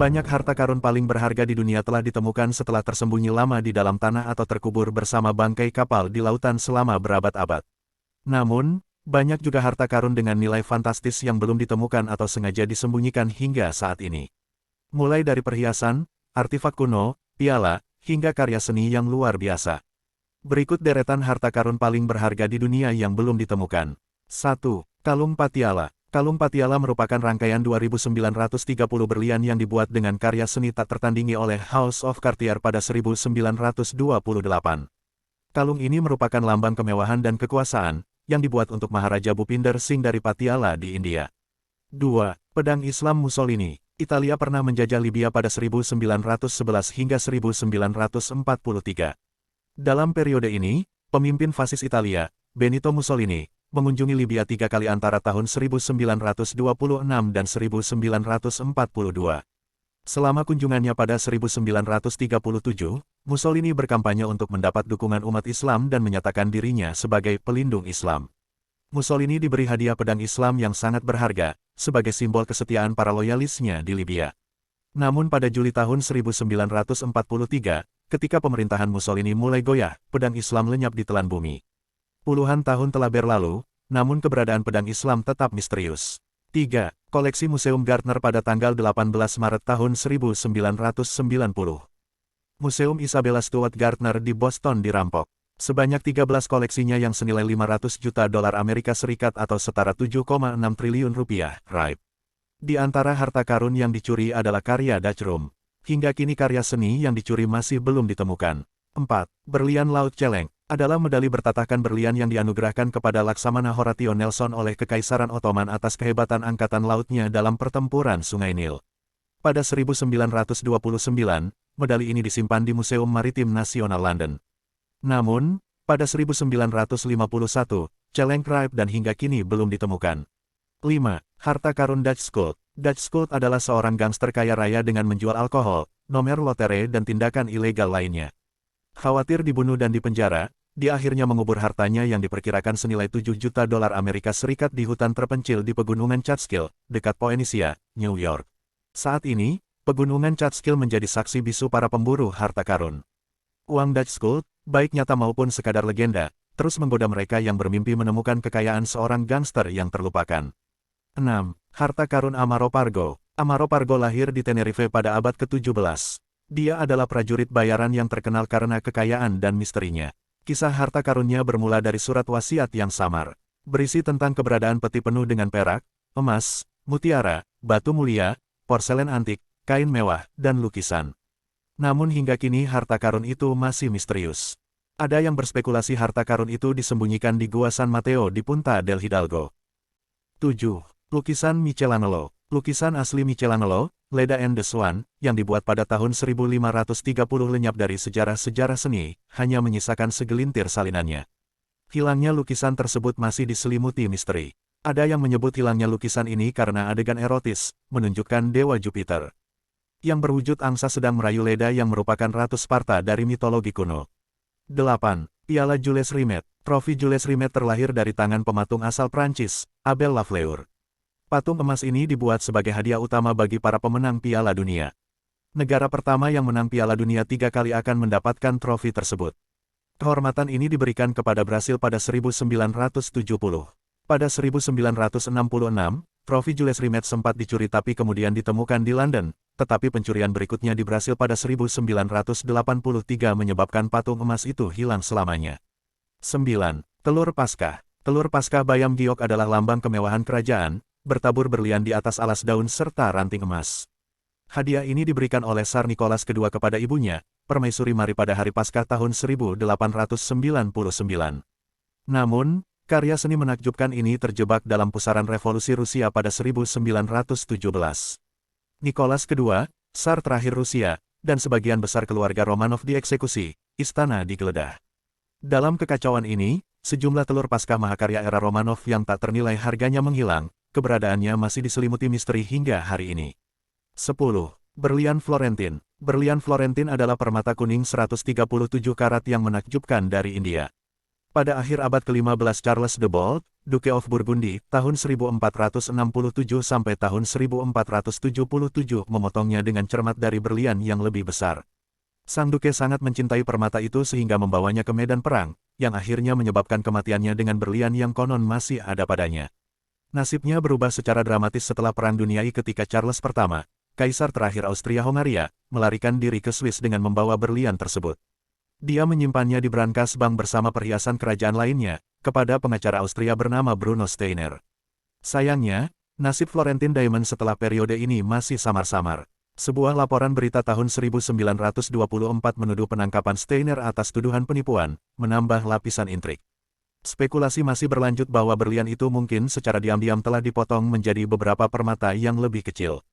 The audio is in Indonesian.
Banyak harta karun paling berharga di dunia telah ditemukan setelah tersembunyi lama di dalam tanah atau terkubur bersama bangkai kapal di lautan selama berabad-abad. Namun, banyak juga harta karun dengan nilai fantastis yang belum ditemukan atau sengaja disembunyikan hingga saat ini. Mulai dari perhiasan, artefak kuno, piala, hingga karya seni yang luar biasa. Berikut deretan harta karun paling berharga di dunia yang belum ditemukan. 1. Kalung Patiala. Kalung Patiala merupakan rangkaian 2.930 berlian yang dibuat dengan karya seni tak tertandingi oleh House of Cartier pada 1928. Kalung ini merupakan lambang kemewahan dan kekuasaan, yang dibuat untuk Maharaja Bhupinder Singh dari Patiala di India. 2. Pedang Islam Mussolini. Italia pernah menjajah Libya pada 1911 hingga 1943. Dalam periode ini, pemimpin fasis Italia, Benito Mussolini, mengunjungi Libya 3 kali antara tahun 1926 dan 1942. Selama kunjungannya pada 1937, Mussolini berkampanye untuk mendapat dukungan umat Islam dan menyatakan dirinya sebagai pelindung Islam. Mussolini diberi hadiah pedang Islam yang sangat berharga, sebagai simbol kesetiaan para loyalisnya di Libya. Namun pada Juli tahun 1943, ketika pemerintahan Mussolini mulai goyah, pedang Islam lenyap di telan bumi. Puluhan tahun telah berlalu, namun keberadaan pedang Islam tetap misterius. 3. Koleksi Museum Gardner pada tanggal 18 Maret tahun 1990. Museum Isabella Stewart Gardner di Boston dirampok. Sebanyak 13 koleksinya yang senilai 500 juta dolar Amerika Serikat atau setara 7,6 triliun rupiah, raib. Di antara harta karun yang dicuri adalah karya Dutch Room. Hingga kini karya seni yang dicuri masih belum ditemukan. 4. Berlian Laut Celeng adalah medali bertatahkan berlian yang dianugerahkan kepada Laksamana Horatio Nelson oleh Kekaisaran Ottoman atas kehebatan angkatan lautnya dalam pertempuran Sungai Nil. Pada 1929, medali ini disimpan di Museum Maritim Nasional London. Namun, pada 1951, celeng raib dan hingga kini belum ditemukan. 5. Harta karun Dutch Schultz. Dutch Schultz adalah seorang gangster kaya raya dengan menjual alkohol, nomer lotere dan tindakan ilegal lainnya. Khawatir dibunuh dan dipenjara, dia akhirnya mengubur hartanya yang diperkirakan senilai 7 juta dolar Amerika Serikat di hutan terpencil di Pegunungan Catskill, dekat Phoenicia, New York. Saat ini, Pegunungan Catskill menjadi saksi bisu para pemburu harta karun. Uang Dutch Schultz, baik nyata maupun sekadar legenda, terus menggoda mereka yang bermimpi menemukan kekayaan seorang gangster yang terlupakan. 6. Harta karun Amaro Pargo. Amaro Pargo lahir di Tenerife pada abad ke-17. Dia adalah prajurit bayaran yang terkenal karena kekayaan dan misterinya. Kisah harta karunnya bermula dari surat wasiat yang samar, berisi tentang keberadaan peti penuh dengan perak, emas, mutiara, batu mulia, porselen antik, kain mewah, dan lukisan. Namun hingga kini harta karun itu masih misterius. Ada yang berspekulasi harta karun itu disembunyikan di Gua San Mateo di Punta del Hidalgo. 7. Lukisan Michelangelo. Lukisan asli Michelangelo, Leda and the Swan, yang dibuat pada tahun 1530 lenyap dari sejarah-sejarah seni, hanya menyisakan segelintir salinannya. Hilangnya lukisan tersebut masih diselimuti misteri. Ada yang menyebut hilangnya lukisan ini karena adegan erotis, menunjukkan dewa Jupiter yang berwujud angsa sedang merayu Leda yang merupakan ratu Sparta dari mitologi kuno. 8. Piala Jules Rimet. Trofi Jules Rimet terlahir dari tangan pematung asal Prancis, Abel Lafleur. Patung emas ini dibuat sebagai hadiah utama bagi para pemenang Piala Dunia. Negara pertama yang menang Piala Dunia 3 kali akan mendapatkan trofi tersebut. Kehormatan ini diberikan kepada Brasil pada 1970. Pada 1966, trofi Jules Rimet sempat dicuri tapi kemudian ditemukan di London, tetapi pencurian berikutnya di Brasil pada 1983 menyebabkan patung emas itu hilang selamanya. 9. Telur Paskah. Telur Paskah Bayam Giok adalah lambang kemewahan kerajaan, bertabur berlian di atas alas daun serta ranting emas. Hadiah ini diberikan oleh Tsar Nicholas II kepada ibunya, Permaisuri Mari pada hari Paskah tahun 1899. Namun, karya seni menakjubkan ini terjebak dalam pusaran revolusi Rusia pada 1917. Nicholas II, Tsar terakhir Rusia, dan sebagian besar keluarga Romanov dieksekusi, istana digeledah. Dalam kekacauan ini, sejumlah telur Paskah mahakarya era Romanov yang tak ternilai harganya menghilang, keberadaannya masih diselimuti misteri hingga hari ini. 10. Berlian Florentin. Berlian Florentin adalah permata kuning 137 karat yang menakjubkan dari India. Pada akhir abad ke-15 Charles de Bold, Duke of Burgundy, tahun 1467 sampai tahun 1477 memotongnya dengan cermat dari berlian yang lebih besar. Sang Duke sangat mencintai permata itu sehingga membawanya ke medan perang, yang akhirnya menyebabkan kematiannya dengan berlian yang konon masih ada padanya. Nasibnya berubah secara dramatis setelah Perang Dunia I ketika Charles I, Kaisar terakhir Austria-Hongaria, melarikan diri ke Swiss dengan membawa berlian tersebut. Dia menyimpannya di brankas bank bersama perhiasan kerajaan lainnya, kepada pengacara Austria bernama Bruno Steiner. Sayangnya, nasib Florentine Diamond setelah periode ini masih samar-samar. Sebuah laporan berita tahun 1924 menuduh penangkapan Steiner atas tuduhan penipuan, menambah lapisan intrik. Spekulasi masih berlanjut bahwa berlian itu mungkin secara diam-diam telah dipotong menjadi beberapa permata yang lebih kecil.